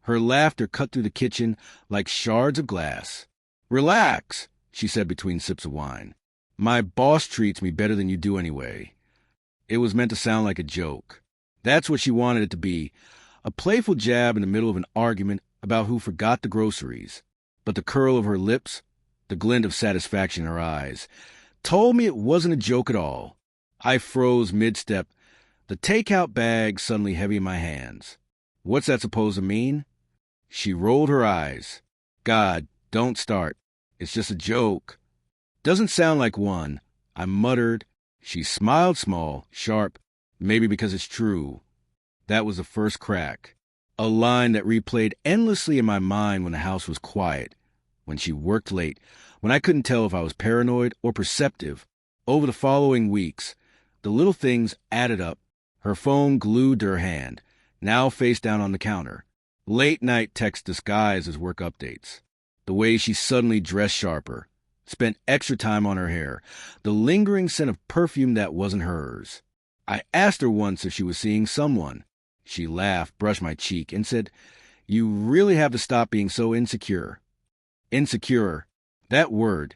Her laughter cut through the kitchen like shards of glass. "Relax," she said between sips of wine. "My boss treats me better than you do anyway." It was meant to sound like a joke. That's what she wanted it to be, a playful jab in the middle of an argument about who forgot the groceries. But the curl of her lips, the glint of satisfaction in her eyes, told me it wasn't a joke at all. I froze mid-step, the takeout bag suddenly heavy in my hands. What's that supposed to mean? She rolled her eyes. "God, don't start. It's just a joke." "Doesn't sound like one," I muttered. She smiled small, sharp, maybe because it's true. That was the first crack. A line that replayed endlessly in my mind when the house was quiet, when she worked late, when I couldn't tell if I was paranoid or perceptive. Over the following weeks, the little things added up. Her phone glued to her hand, now face down on the counter. Late-night texts disguised as work updates. The way she suddenly dressed sharper, spent extra time on her hair, the lingering scent of perfume that wasn't hers. I asked her once if she was seeing someone. She laughed, brushed my cheek, and said, "You really have to stop being so insecure." Insecure, that word,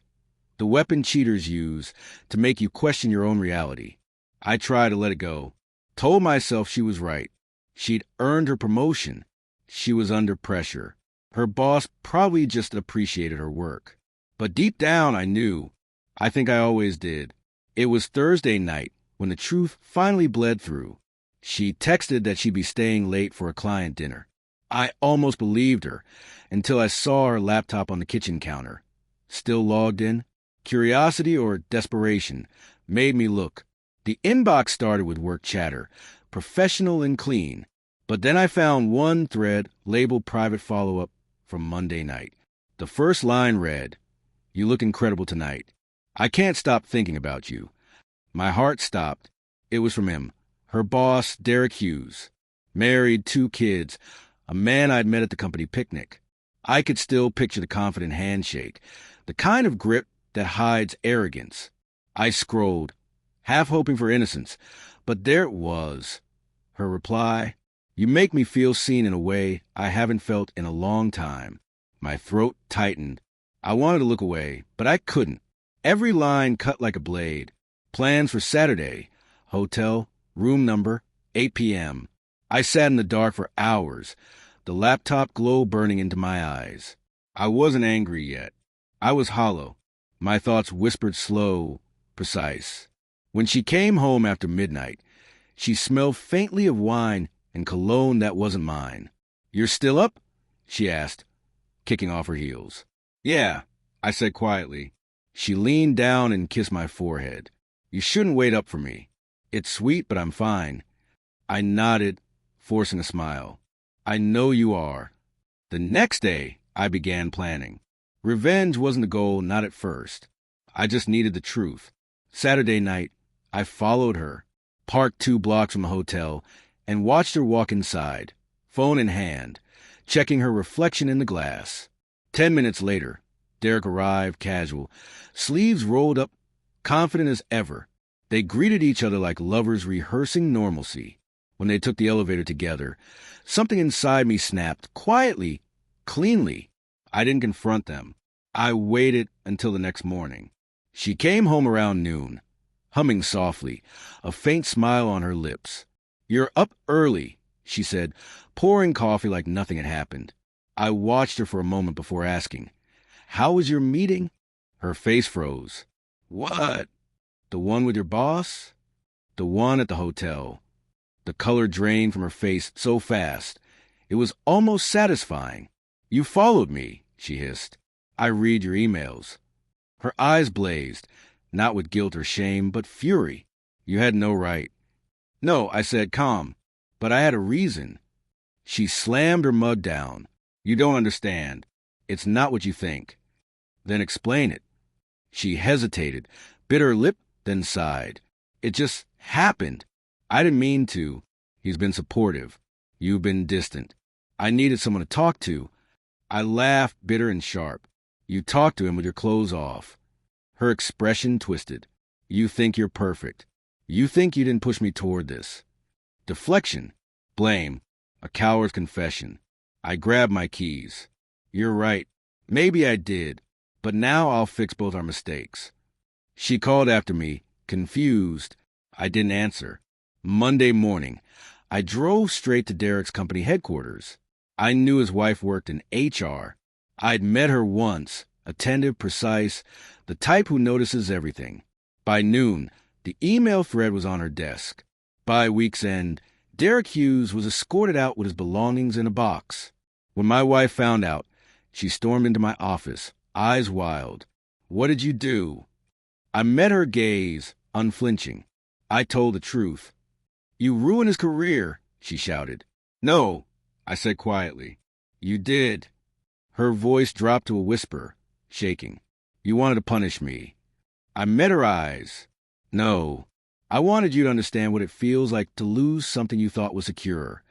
the weapon cheaters use to make you question your own reality. I tried to let it go, told myself she was right. She'd earned her promotion. She was under pressure. Her boss probably just appreciated her work. But deep down, I knew. I think I always did. It was Thursday night when the truth finally bled through. She texted that she'd be staying late for a client dinner. I almost believed her until I saw her laptop on the kitchen counter. Still logged in? Curiosity or desperation made me look. The inbox started with work chatter, professional and clean. But then I found one thread labeled private follow-up from Monday night. The first line read, "You look incredible tonight. I can't stop thinking about you." My heart stopped. It was from him, her boss, Derek Hughes. Married, 2 kids, a man I'd met at the company picnic. I could still picture the confident handshake, the kind of grip that hides arrogance. I scrolled, half hoping for innocence, but there it was. Her reply, "You make me feel seen in a way I haven't felt in a long time." My throat tightened. I wanted to look away, but I couldn't. Every line cut like a blade. Plans for Saturday. Hotel, room number, 8 p.m. I sat in the dark for hours, the laptop glow burning into my eyes. I wasn't angry yet. I was hollow. My thoughts whispered slow, precise. When she came home after midnight, she smelled faintly of wine and cologne that wasn't mine. "You're still up?" she asked, kicking off her heels. "Yeah," I said quietly. She leaned down and kissed my forehead. "You shouldn't wait up for me. It's sweet, but I'm fine." I nodded, forcing a smile. "I know you are." The next day, I began planning. Revenge wasn't the goal, not at first. I just needed the truth. Saturday night, I followed her, parked 2 blocks from the hotel, and watched her walk inside, phone in hand, checking her reflection in the glass. 10 minutes later, Derek arrived, casual, sleeves rolled up, confident as ever. They greeted each other like lovers rehearsing normalcy. When they took the elevator together, something inside me snapped, quietly, cleanly. I didn't confront them. I waited until the next morning. She came home around noon, humming softly, a faint smile on her lips. "You're up early," she said, pouring coffee like nothing had happened. I watched her for a moment before asking, "How was your meeting?" Her face froze. "What? The one with your boss?" "The one at the hotel." The color drained from her face so fast. It was almost satisfying. "You followed me," she hissed. "I read your emails." Her eyes blazed, not with guilt or shame, but fury. "You had no right." "No," I said, calm, "but I had a reason." She slammed her mug down. "You don't understand. It's not what you think." "Then explain it." She hesitated, bit her lip, then sighed. "It just happened. I didn't mean to. He's been supportive. You've been distant. I needed someone to talk to." I laughed, bitter and sharp. "You talked to him with your clothes off." Her expression twisted. "You think you're perfect. You think you didn't push me toward this." Deflection. Blame. A coward's confession. I grabbed my keys. You're right. Maybe I did. But now I'll fix both our mistakes. She called after me, confused. I didn't answer. Monday morning, I drove straight to Derek's company headquarters. I knew his wife worked in HR. I'd met her once, attentive, precise, the type who notices everything. By noon, the email thread was on her desk. By week's end, Derek Hughes was escorted out with his belongings in a box. When my wife found out, she stormed into my office, eyes wild. What did you do? I met her gaze, unflinching. I told the truth. You ruined his career, she shouted. No, I said quietly. You did. Her voice dropped to a whisper, shaking. You wanted to punish me. I met her eyes. No, I wanted you to understand what it feels like to lose something you thought was secure.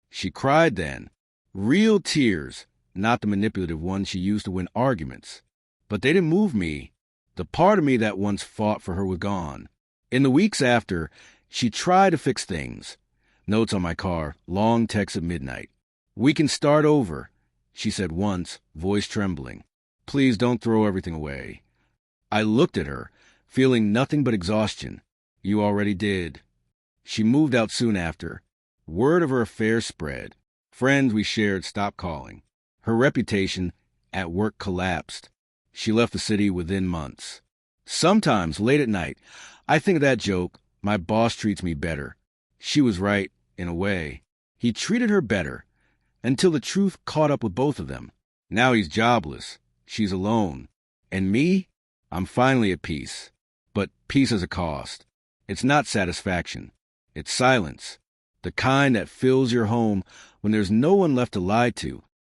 She cried then. Real tears, not the manipulative ones she used to win arguments. But they didn't move me. The part of me that once fought for her was gone. In the weeks after, she tried to fix things. Notes on my car, long texts at midnight. We can start over, she said once, voice trembling. Please don't throw everything away. I looked at her, feeling nothing but exhaustion. You already did. She moved out soon after. Word of her affair spread. Friends we shared stopped calling. Her reputation at work collapsed. She left the city within months. Sometimes, late at night, I think of that joke, my boss treats me better. She was right, in a way. He treated her better, until the truth caught up with both of them. Now he's jobless. She's alone. And me? I'm finally at peace. But peace has a cost. It's not satisfaction. It's silence. The kind that fills your home when there's no one left to lie to.